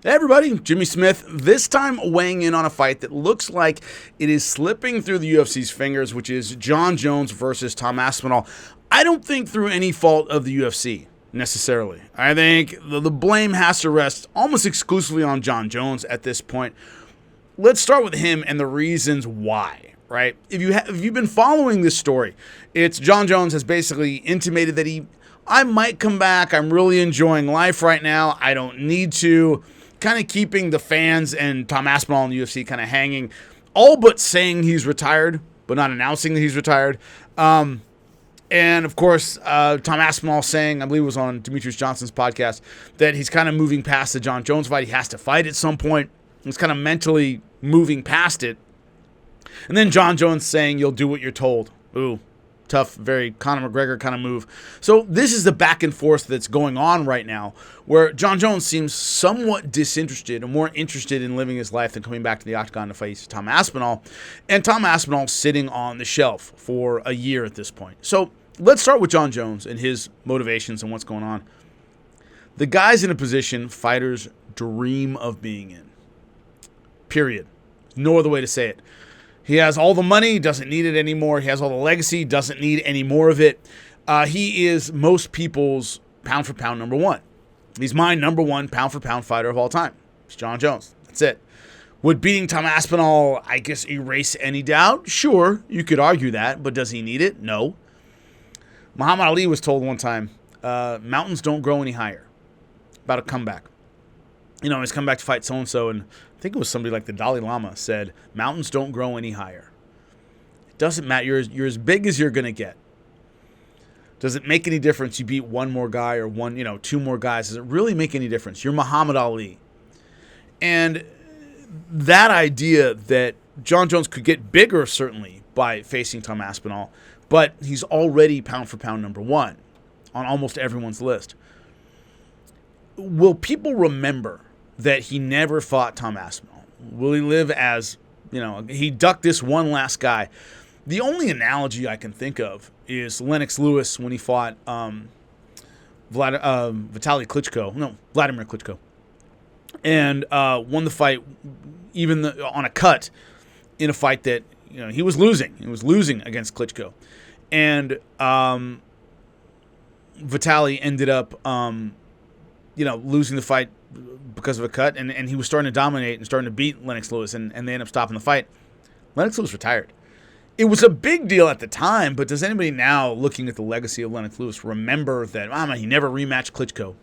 Hey everybody, Jimmy Smith, this time weighing in on a fight that looks like it is slipping through the UFC's fingers, which is Jon Jones versus Tom Aspinall. I don't think through any fault of the UFC, necessarily. I think the blame has to rest almost exclusively on Jon Jones at this point. Let's start with him and the reasons why, right? If you've been following this story, it's Jon Jones has basically intimated that I might come back, I'm really enjoying life right now, I don't need to. Kind of keeping the fans and Tom Aspinall in the UFC kind of hanging, all but saying he's retired, but not announcing that he's retired. And of course, Tom Aspinall saying, I believe it was on Demetrius Johnson's podcast, that he's kind of moving past the Jon Jones fight. He has to fight at some point. He's kind of mentally moving past it. And then Jon Jones saying, you'll do what you're told. Ooh, tough, very Conor McGregor kind of move. So this is the back and forth that's going on right now, where Jon Jones seems somewhat disinterested and more interested in living his life than coming back to the octagon to face Tom Aspinall. And Tom Aspinall sitting on the shelf for a year at this point. So let's start with Jon Jones and his motivations and what's going on. The guy's in a position fighters dream of being in. Period. No other way to say it. He has all the money, doesn't need it anymore. He has all the legacy, doesn't need any more of it. He is most people's pound-for-pound number one. He's my number one pound-for-pound fighter of all time. It's Jon Jones. That's it. Would beating Tom Aspinall, I guess, erase any doubt? Sure, you could argue that, but does he need it? No. Muhammad Ali was told one time, mountains don't grow any higher. About a comeback. You know, he's come back to fight so-and-so, and I think it was somebody like the Dalai Lama said, mountains don't grow any higher. It doesn't matter. You're as big as you're going to get. Does it make any difference you beat one more guy or two more guys? Does it really make any difference? You're Muhammad Ali. And that idea that Jon Jones could get bigger, certainly, by facing Tom Aspinall, but he's already pound-for-pound number one on almost everyone's list. Will people remember that he never fought Tom Aspinall? Will he live as, he ducked this one last guy? The only analogy I can think of is Lennox Lewis when he fought Vladimir Klitschko. And won the fight even on a cut in a fight that, he was losing. He was losing against Klitschko. And Vitaly ended up, losing the fight because of a cut, and he was starting to dominate and starting to beat Lennox Lewis, and they ended up stopping the fight. Lennox Lewis retired. It was a big deal at the time, but does anybody now, looking at the legacy of Lennox Lewis, remember that he never rematched Klitschko?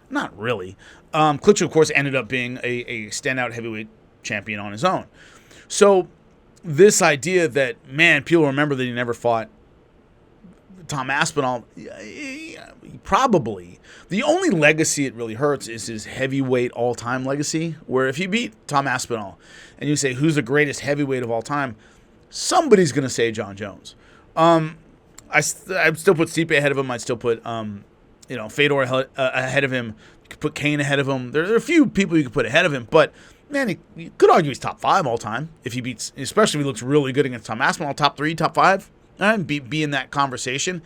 Not really. Klitschko, of course, ended up being a standout heavyweight champion on his own. So this idea that, people remember that he never fought Tom Aspinall, probably. The only legacy it really hurts is his heavyweight all-time legacy, where if you beat Tom Aspinall and you say, who's the greatest heavyweight of all time, somebody's going to say Jon Jones. I'd still put Stipe ahead of him. I'd still put, Fedor ahead of him. You could put Kane ahead of him. There are a few people you could put ahead of him, but, you could argue he's top 5 all time if he beats, especially if he looks really good against Tom Aspinall, top 3, top 5. And be in that conversation.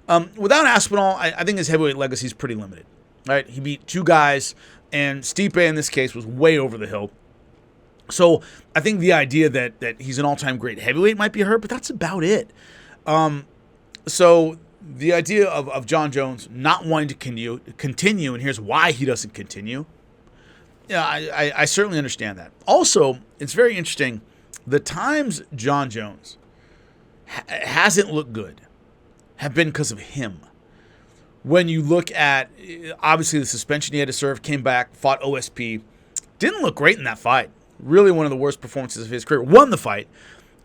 Without Aspinall, I think his heavyweight legacy is pretty limited. Right? He beat 2 guys, and Stipe in this case was way over the hill. So I think the idea that he's an all-time great heavyweight might be hurt, but that's about it. So the idea of Jon Jones not wanting to continue, and here's why he doesn't continue. Yeah, I certainly understand that. Also, it's very interesting. The times Jon Jones hasn't looked good have been because of him. When you look at, obviously, the suspension he had to serve, came back, fought OSP, didn't look great in that fight. Really one of the worst performances of his career. Won the fight,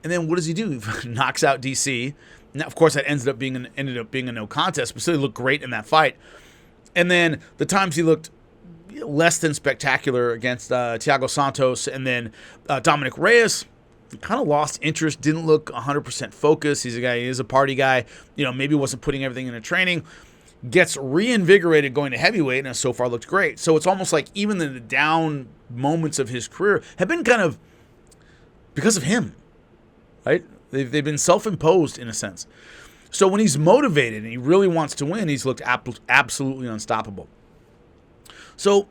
and then what does he do? He knocks out DC. Now, of course, that ended up being a no contest, but still he looked great in that fight. And then the times he looked less than spectacular against Thiago Santos and then Dominic Reyes, kind of lost interest, didn't look 100% focused. He's a guy, he is a party guy, maybe wasn't putting everything into training. Gets reinvigorated going to heavyweight and has so far looked great. So it's almost like even the down moments of his career have been kind of because of him, right? They've been self-imposed in a sense. So when he's motivated and he really wants to win, he's looked absolutely unstoppable. So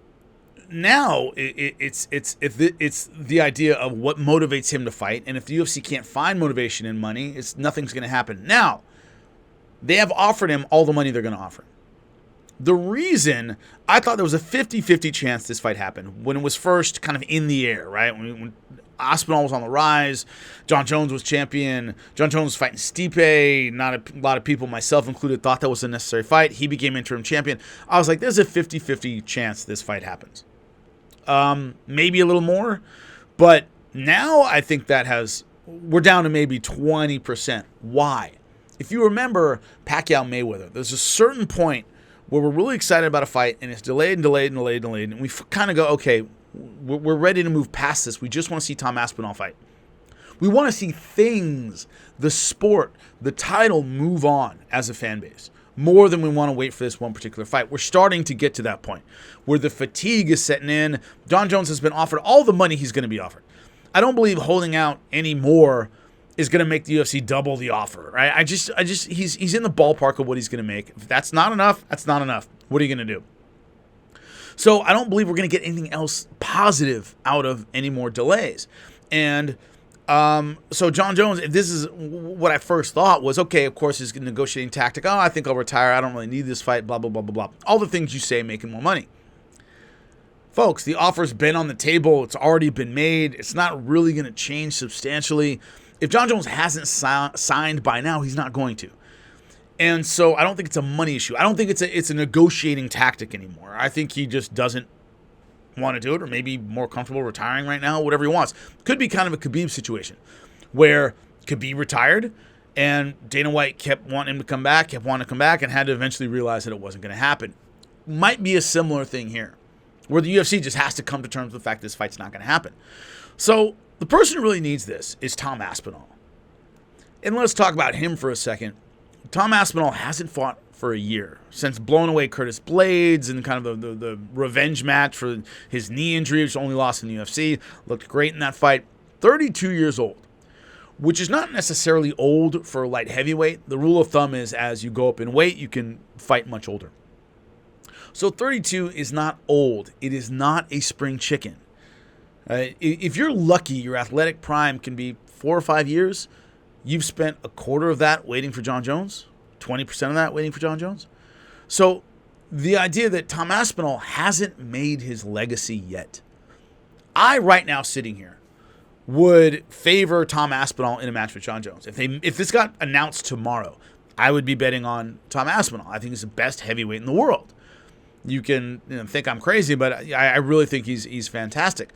now it's the idea of what motivates him to fight, and if the UFC can't find motivation in money, nothing's going to happen. Now, they have offered him all the money they're going to offer him. The reason I thought there was a 50-50 chance this fight happened when it was first kind of in the air, right? When Aspinall was on the rise, Jon Jones was champion, Jon Jones was fighting Stipe, not a lot of people, myself included, thought that was a necessary fight. He became interim champion. I was like, there's a 50-50 chance this fight happens. Maybe a little more, but now I think we're down to maybe 20%. Why? If you remember Pacquiao Mayweather, there's a certain point where we're really excited about a fight, and it's delayed, and we kind of go, okay, we're ready to move past this. We just want to see Tom Aspinall fight. We want to see things, the sport, the title move on as a fan base, more than we want to wait for this one particular fight. We're starting to get to that point where the fatigue is setting in. Jon Jones has been offered all the money he's going to be offered. I don't believe holding out any more is going to make the UFC double the offer, right? He's in the ballpark of what he's going to make. If that's not enough, that's not enough. What are you going to do? So I don't believe we're going to get anything else positive out of any more delays. And so Jon Jones, if this is what I first thought was, okay, of course, his negotiating tactic. Oh, I think I'll retire. I don't really need this fight, blah, blah, blah, blah, blah. All the things you say making more money. Folks, the offer's been on the table. It's already been made. It's not really going to change substantially. If Jon Jones hasn't signed by now, he's not going to. And so I don't think it's a money issue. I don't think it's a negotiating tactic anymore. I think he just doesn't want to do it, or maybe more comfortable retiring right now, whatever he wants. Could be kind of a Khabib situation where Khabib retired and Dana White kept wanting him to come back, and had to eventually realize that it wasn't going to happen. Might be a similar thing here, where the UFC just has to come to terms with the fact this fight's not going to happen. So the person who really needs this is Tom Aspinall. And let's talk about him for a second. Tom Aspinall hasn't fought for a year since blowing away Curtis Blades and kind of the revenge match for his knee injury, which only lost in the UFC. Looked great in that fight. 32 years old, which is not necessarily old for light heavyweight. The rule of thumb is as you go up in weight, you can fight much older. So 32 is not old. It is not a spring chicken. If you're lucky, your athletic prime can be 4 or 5 years. You've spent a quarter of that waiting for Jon Jones, 20% of that waiting for Jon Jones. So the idea that Tom Aspinall hasn't made his legacy yet. I, right now, sitting here, would favor Tom Aspinall in a match with Jon Jones. If this got announced tomorrow, I would be betting on Tom Aspinall. I think he's the best heavyweight in the world. You can think I'm crazy, but I really think he's fantastic.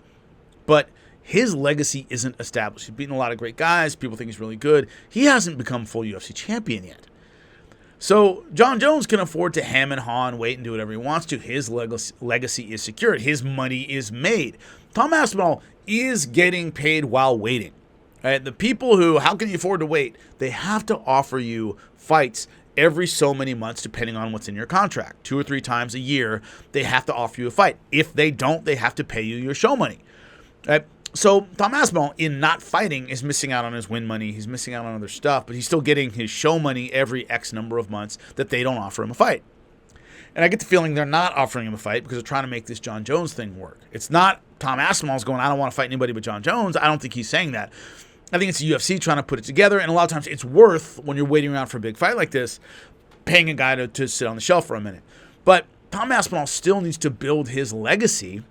But his legacy isn't established. He's beaten a lot of great guys. People think he's really good. He hasn't become full UFC champion yet. So Jon Jones can afford to hem and haw and wait and do whatever he wants to. His legacy is secured. His money is made. Tom Aspinall is getting paid while waiting. Right? The people who, how can you afford to wait? They have to offer you fights every so many months, depending on what's in your contract. 2 or 3 times a year, they have to offer you a fight. If they don't, they have to pay you your show money. Right? So Tom Aspinall, in not fighting, is missing out on his win money. He's missing out on other stuff, but he's still getting his show money every X number of months that they don't offer him a fight. And I get the feeling they're not offering him a fight because they're trying to make this Jon Jones thing work. It's not Tom Aspinall's going, I don't want to fight anybody but Jon Jones. I don't think he's saying that. I think it's the UFC trying to put it together, and a lot of times it's worth, when you're waiting around for a big fight like this, paying a guy to sit on the shelf for a minute. But Tom Aspinall still needs to build his legacy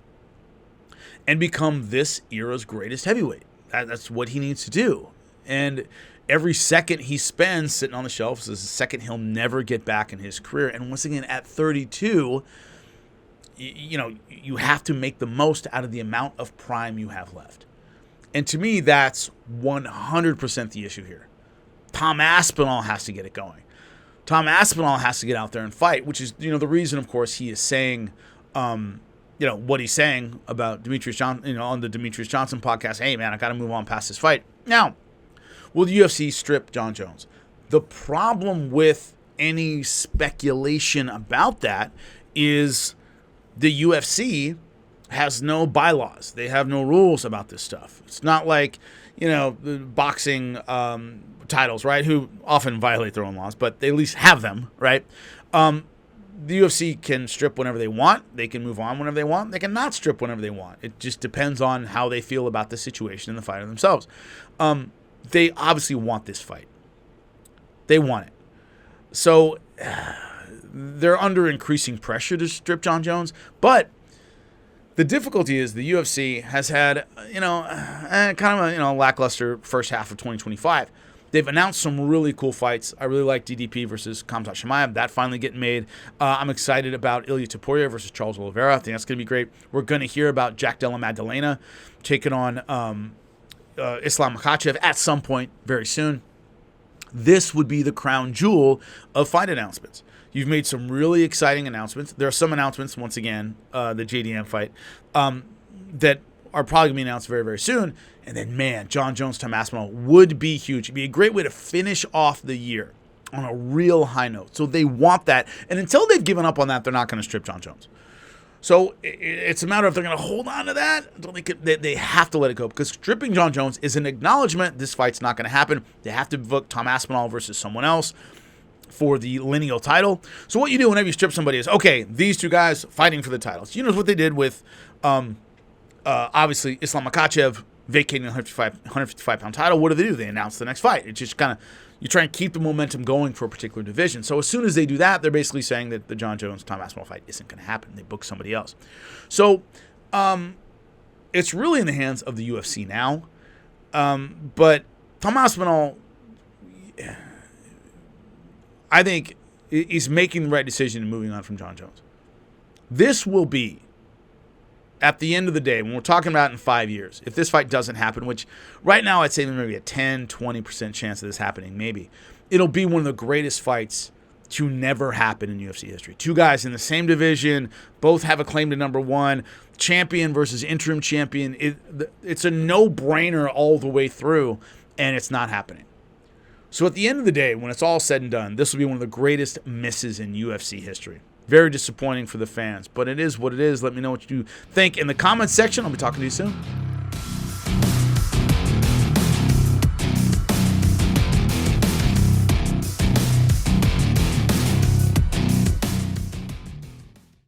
and become this era's greatest heavyweight. That's what he needs to do. And every second he spends sitting on the shelf is a second he'll never get back in his career. And once again, at 32, you have to make the most out of the amount of prime you have left. And to me, that's 100% the issue here. Tom Aspinall has to get it going. Tom Aspinall has to get out there and fight, which is, the reason, of course, he is saying, what he's saying about Demetrius Johnson, on the Demetrius Johnson podcast. Hey, man, I got to move on past this fight. Now, will the UFC strip Jon Jones? The problem with any speculation about that is the UFC has no bylaws. They have no rules about this stuff. It's not like, the boxing titles, right, who often violate their own laws, but they at least have them, right? the UFC can strip whenever they want. They can move on whenever they want. They can not strip whenever they want. It just depends on how they feel about the situation and the fighter themselves. They obviously want this fight. They want it. So they're under increasing pressure to strip Jon Jones. But the difficulty is the UFC has had, kind of a, lackluster first half of 2025. They've announced some really cool fights. I really like DDP versus Khamzat Chimaev. That finally getting made. I'm excited about Ilia Topuria versus Charles Oliveira. I think that's going to be great. We're going to hear about Jack Della Maddalena taking on Islam Makhachev at some point very soon. This would be the crown jewel of fight announcements. You've made some really exciting announcements. There are some announcements, once again, the JDM fight, that are probably going to be announced very, very soon. And then, man, Jon Jones, Tom Aspinall would be huge. It'd be a great way to finish off the year on a real high note. So they want that. And until they've given up on that, they're not going to strip Jon Jones. So it's a matter of they're going to hold on to that until they have to let it go. Because stripping Jon Jones is an acknowledgement this fight's not going to happen. They have to book Tom Aspinall versus someone else for the lineal title. So what you do whenever you strip somebody is, okay, these two guys fighting for the titles. You know what they did with, obviously, Islam Makhachev vacating the 155-pound title. What do? They announce the next fight. It's just kind of, you try and keep the momentum going for a particular division. So as soon as they do that, they're basically saying that the Jon Jones-Tom Aspinall fight isn't going to happen. They book somebody else. So it's really in the hands of the UFC now. But Tom Aspinall, I think, is making the right decision and moving on from Jon Jones. This will be, at the end of the day, when we're talking about in 5 years, if this fight doesn't happen, which right now I'd say there may be a 10, 20% chance of this happening, maybe, it'll be one of the greatest fights to never happen in UFC history. Two guys in the same division, both have a claim to number one, champion versus interim champion. It's a no-brainer all the way through, and it's not happening. So at the end of the day, when it's all said and done, this will be one of the greatest misses in UFC history. Very disappointing for the fans, but it is what it is. Let me know what you think in the comments section. I'll be talking to you soon.